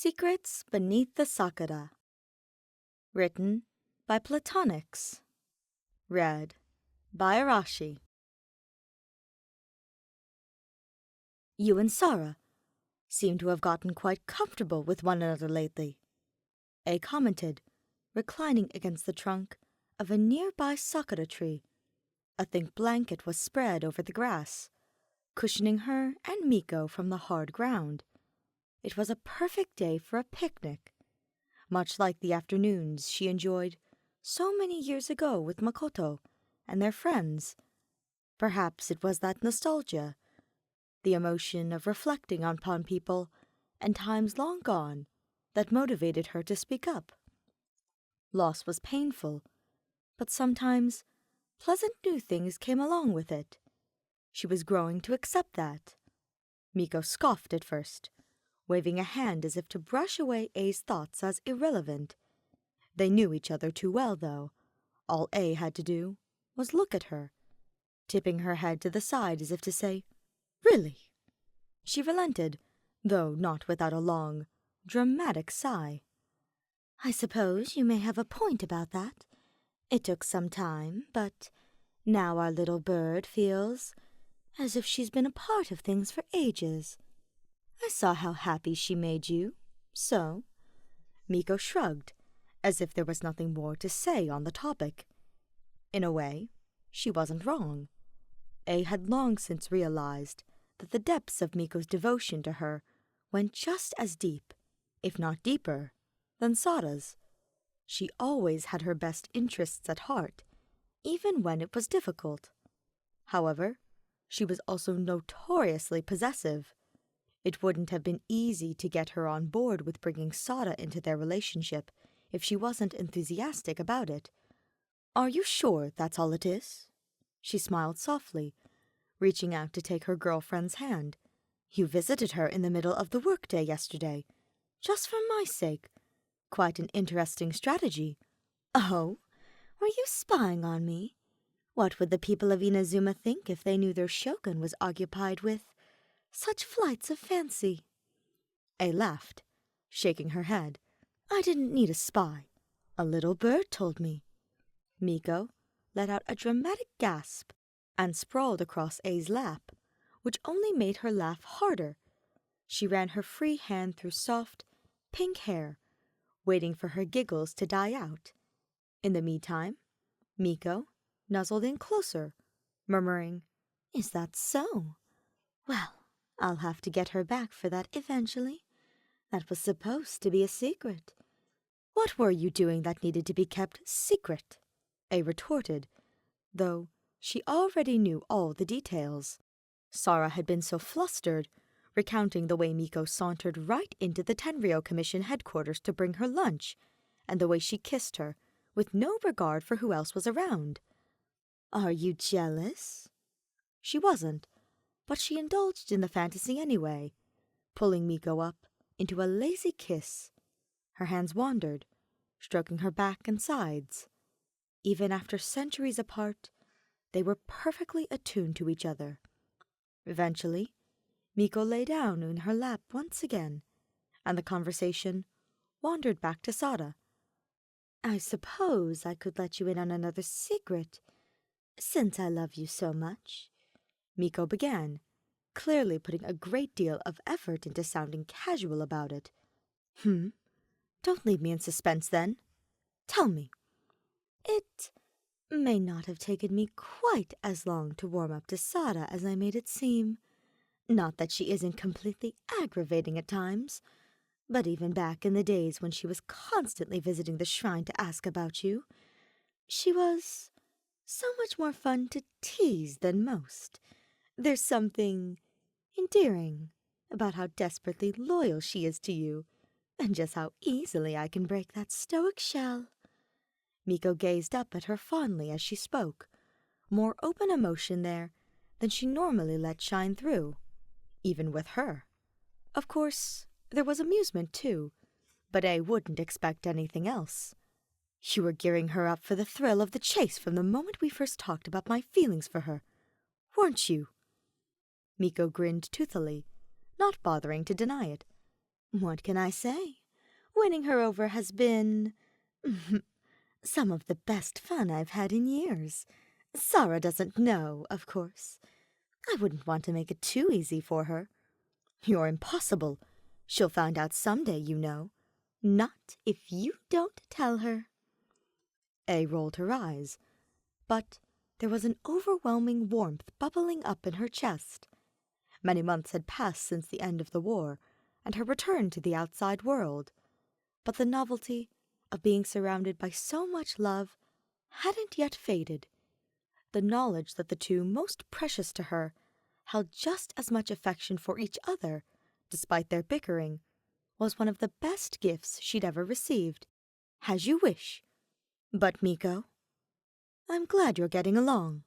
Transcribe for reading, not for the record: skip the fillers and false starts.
Secrets Beneath the Sakura. Written by Platonics. Read by Arashi. You and Sara seem to have gotten quite comfortable with one another lately, A commented, reclining against the trunk of a nearby sakura tree. A thick blanket was spread over the grass, cushioning her and Miko from the hard ground. It was a perfect day for a picnic, much like the afternoons she enjoyed so many years ago with Makoto and their friends. Perhaps it was that nostalgia, the emotion of reflecting upon people and times long gone, that motivated her to speak up. Loss was painful, but sometimes pleasant new things came along with it. She was growing to accept that. Miko scoffed at first, waving a hand as if to brush away A's thoughts as irrelevant. They knew each other too well, though. All A had to do was look at her, tipping her head to the side as if to say, "Really?" She relented, though not without a long, dramatic sigh. "I suppose you may have a point about that. It took some time, but now our little bird feels as if she's been a part of things for ages. I saw how happy she made you, so—" Miko shrugged, as if there was nothing more to say on the topic. In a way, she wasn't wrong. A had long since realized that the depths of Miko's devotion to her went just as deep, if not deeper, than Sara's. She always had her best interests at heart, even when it was difficult. However, she was also notoriously possessive. It wouldn't have been easy to get her on board with bringing Sara into their relationship if she wasn't enthusiastic about it. "Are you sure that's all it is?" She smiled softly, reaching out to take her girlfriend's hand. "You visited her in the middle of the workday yesterday, just for my sake. Quite an interesting strategy." "Oh, were you spying on me? What would the people of Inazuma think if they knew their shogun was occupied with such flights of fancy?" A laughed, shaking her head. "I didn't need a spy. A little bird told me." Miko let out a dramatic gasp and sprawled across A's lap, which only made her laugh harder. She ran her free hand through soft, pink hair, waiting for her giggles to die out. In the meantime, Miko nuzzled in closer, murmuring, "Is that so? Well, I'll have to get her back for that eventually. That was supposed to be a secret." "What were you doing that needed to be kept secret?" A retorted, though she already knew all the details. Sara had been so flustered, recounting the way Miko sauntered right into the Tenryou Commission headquarters to bring her lunch, and the way she kissed her, with no regard for who else was around. "Are you jealous?" She wasn't, but she indulged in the fantasy anyway, pulling Miko up into a lazy kiss. Her hands wandered, stroking her back and sides. Even after centuries apart, they were perfectly attuned to each other. Eventually, Miko lay down in her lap once again, and the conversation wandered back to Sara. "I suppose I could let you in on another secret, since I love you so much," Miko began, clearly putting a great deal of effort into sounding casual about it. Don't leave me in suspense, then. Tell me." "It may not have taken me quite as long to warm up to Sara as I made it seem. Not that she isn't completely aggravating at times, but even back in the days when she was constantly visiting the shrine to ask about you, she was so much more fun to tease than most. There's something endearing about how desperately loyal she is to you, and just how easily I can break that stoic shell." Miko gazed up at her fondly as she spoke, more open emotion there than she normally let shine through, even with her. Of course, there was amusement too, but A wouldn't expect anything else. "You were gearing her up for the thrill of the chase from the moment we first talked about my feelings for her, weren't you?" Miko grinned toothily, not bothering to deny it. What can I say? Winning her over has been some of the best fun I've had in years. Sara doesn't know, of course. I wouldn't want to make it too easy for her. You're impossible. She'll find out someday, you know. Not if you don't tell her. A rolled her eyes, but there was an overwhelming warmth bubbling up in her chest. Many months had passed since the end of the war and her return to the outside world, but the novelty of being surrounded by so much love hadn't yet faded. The knowledge that the two most precious to her held just as much affection for each other, despite their bickering, was one of the best gifts she'd ever received. As you wish. But, Miko, I'm glad you're getting along.